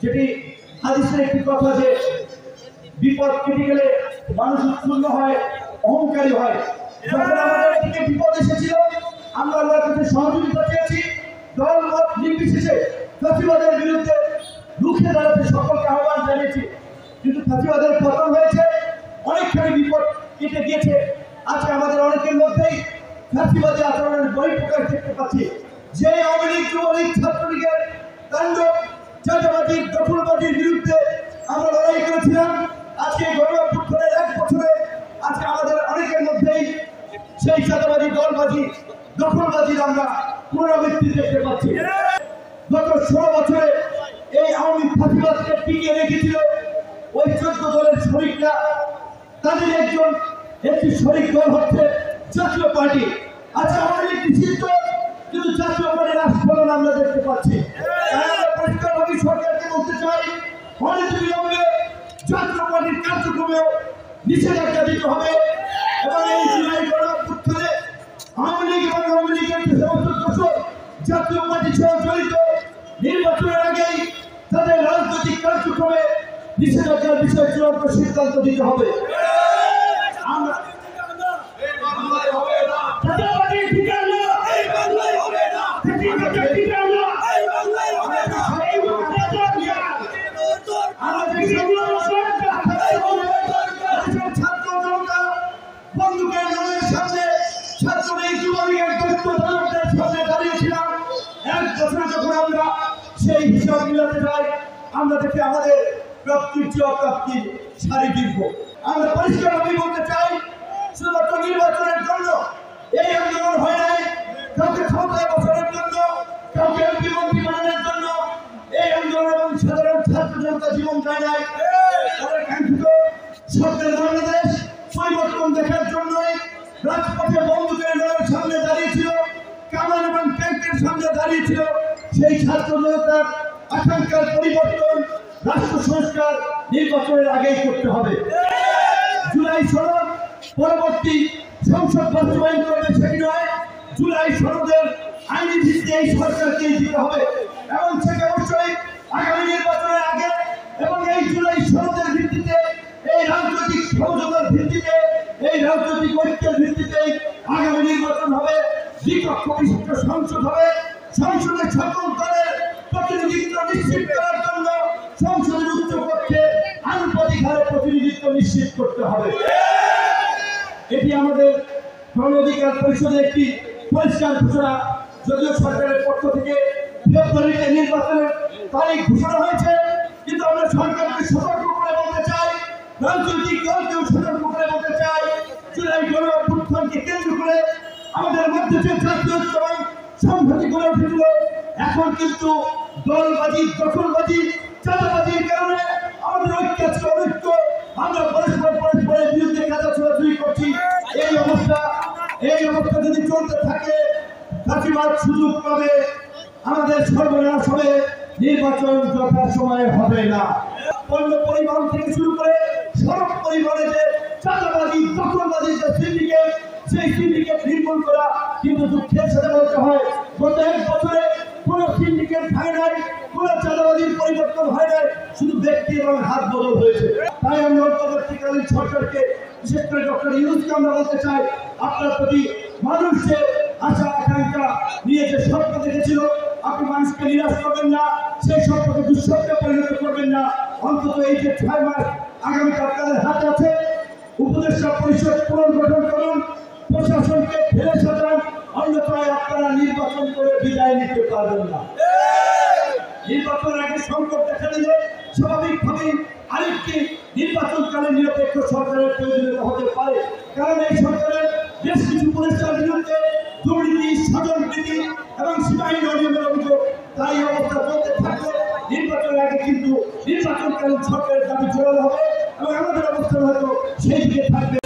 যেটি হাদিসের একটি কথা যে বিপদ কেটে গেলে মানুষ উৎফুল্ল হয়, অহংকারী হয়। যখন আমাদের দিকে বিপদ এসেছিল আমরা আল্লাহর কাছে সহযোগিতা চেয়েছি, দল মত নির্বিশেষে ফাঁসিবাদের বিরুদ্ধে রুখে দাঁড়াতে সকলকে আহ্বান জানিয়েছি। কিন্তু ফাঁসিবাদের পতন হয়েছে, অনেকখানি বিপদ কেটে গিয়েছে। আজকে আমাদের অনেকের মধ্যেই ফাঁসিবাদী আচরণের বহিঃপ্রকাশ দেখতে পাচ্ছি। যে আওয়ামী লীগ, যুবলীগ, ছাত্রলীগের কাণ্ড চাঁদাবাজি দখলবাজির বিরুদ্ধে আমরা লড়াই করেছিলাম, আজকে গণঅভ্যুত্থানের 1 বছরে আজকে আমাদের অনেকের মধ্যেই সেই চাঁদাবাজি, দলবাজি, দখলবাজির আমরা পুনরাবৃত্তি দেখতে পাচ্ছি। গত 16 বছরে এই আওয়ামী ফাঁসিবাদকে টিকিয়ে রেখেছিল ওই 14 দলের শরিকরা। তাদের একটি শরিক দল হচ্ছে জাতীয় পার্টি। আজকে আমাদের একটি নিষিদ্ধ, কিন্তু জাতীয় পার্টির আস্ফলন আমরা দেখতে পাচ্ছি। আমরা পরিষ্কারভাবে সরকারকে বলতে চাই, অনতিবিলম্বে জাতীয় পার্টির কার্যক্রমেও নিষেধাজ্ঞা দিতে হবে এবং এই জুলাই গণঅভ্যুত্থানে আওয়ামী লীগ এবং আওয়ামী লীগের যে সমস্ত দোষর জাতীয় পার্টি সহ জড়িত, নির্বাচনের আগেই তাদের রাজনৈতিক কার্যক্রমে নিষেধাজ্ঞার বিষয়ে চূড়ান্ত সিদ্ধান্ত দিতে হবে। বন্দুকের লড়াইয়ের সামনে ছাত্রলীগ, যুবলীগের দৈত্যদানবদের সামনে দাঁড়িয়েছিলাম। 1 বছরে যখন আমরা সেই হিসাব মিলাতে যাই, আমরা দেখি আমাদের প্রাপ্তির চেয়ে অপ্রাপ্তির সারি দীর্ঘ। আমরা পরিষ্কারভাবে বলতে চাই, শুধুমাত্র নির্বাচনের জন্য এই আন্দোলন হয় নাই, কাউকে ক্ষমতায় বসানোর জন্য, কাউকে এমপি মন্ত্রী বানানোর জন্য এই আন্দোলন এবং সাধারণ ছাত্র জনতা জীবন যায় নাই। তাদের কাঙ্ক্ষিত স্বপ্নের বাংলাদেশ পরিবর্তন দেখার জন্যই রাজপথে বন্দুকের লড়াইয়ের সামনে দাঁড়িয়েছিল, কামান এবং ট্যাঙ্কের সামনে দাঁড়িয়েছিল। সেই ছাত্র জনতার আকাঙ্ক্ষার পরিবর্তন রাষ্ট্র সংস্কার নির্বাচনের আগেই করতে হবে। জুলাই সনদ পরবর্তী সংসদ বাস্তবায়ন করবে সেটি নয়, জুলাই সনদের আইনি ভিত্তি এই সরকারকে দিতে হবে এবং সেটা অবশ্যই আগামী নির্বাচনের আগে এবং এই জুলাই সনদের ভিত্তিতে, এই রাজনৈতিক সমঝোতার ভিত্তিতে, এই রাজনৈতিক ঐক্যের ভিত্তিতে আগামী নির্বাচন হবে। দ্বিকক্ষ বিশিষ্ট সংসদ হবে। সংসদের সকল দলের প্রতিনিধিত্ব নিশ্চিত করার জন্য সংসদের উচ্চকক্ষে আনুপাতিক হারে প্রতিনিধিত্ব নিশ্চিত করতে হবে। এটি আমাদের গণ অধিকার পরিষদের একটি পরিষ্কার ঘোষণা। যদিও সরকারের পক্ষ থেকে ফেব্রুয়ারিতে নির্বাচনের তারিখ ঘোষণা হয়েছে, কিন্তু আমরা সরকারকে সতর্ক করে বলতে চাই, রাজনৈতিক দলকেও সতর্ক করে বলতে চাই, জুলাই গণঅভ্যুত্থানকে কেন্দ্র করে আমাদের মধ্যে যে জাতীয় এবং সংহতি গড়ে উঠেছিল, এখন কিন্তু দলবাজি, দখলবাজি, চাঁদাবাজির কারণে আমাদের ঐক্য আছে, অনৈক্য। আমরা পরস্পরের বিরুদ্ধে কাদা ছোড়াছুড়ি করছি। এই অবস্থা যদি চলতে থাকে, ফাঁসিবাদ সুযোগ পাবে, আমাদের সর্বনাশ হবে, নির্বাচন যথা সময়ে হবে না। পণ্য পরিবহন থেকে শুরু করে সড়ক পরিবহনে যে চাঁদাবাজি, দখলবাজির যে সিন্ডিকেট, সেই সিন্ডিকেট নির্মূল করা। কিন্তু দুঃখের সাথে বলতে হয়, গত 1 বছরে কোন সিন্ডিকেট হয় নাই, কোন চাঁদাবাজির পরিবর্তন হয় নাই, শুধু ব্যক্তি এবং হাত বদল হয়েছে। তাই আমরা অন্তর্বর্তীকালীন সরকারকে, বিশেষ করে ডক্টর ইউনূসকে আমরা বলতে চাই, আপনার প্রতি মানুষ যে আশা আকাঙ্ক্ষা নিয়ে যে স্বপ্ন দেখেছিল, আপনি মানুষকে নিরাশ করবেন না, সেই স্বপ্নকে দুঃস্বপ্নে পরিণত করবেন না। অন্তত এই যে 6 মাস আগামীকাল আপনাদের হাতে আছে, উপদেষ্টা পরিষদ পুনর্গঠন করুন, প্রশাসনকে ফেলে সাজান, অন্যথায় আপনারা নির্বাচন করে বিদায় নিতে পারবেন না। নির্বাচনের আগে সংকট দেখা দিলে স্বাভাবিকভাবেই আরেকটি নির্বাচনকালে নিরপেক্ষ সরকারের প্রয়োজনীয়তা হতে পারে, কারণ এই সরকারের বেশ কিছু উপদেষ্টার বিরুদ্ধে দুর্নীতি, স্বজনপ্রীতি এবং সীমাহীন অনিয়মের অভিযোগ। তাই অবস্থা চলতে থাকলে নির্বাচনের আগে কিন্তু নির্বাচনকালীন সরকারের দাবি জোরালো হবে এবং আমাদের অবস্থান হয়তো সেই দিকে থাকবে।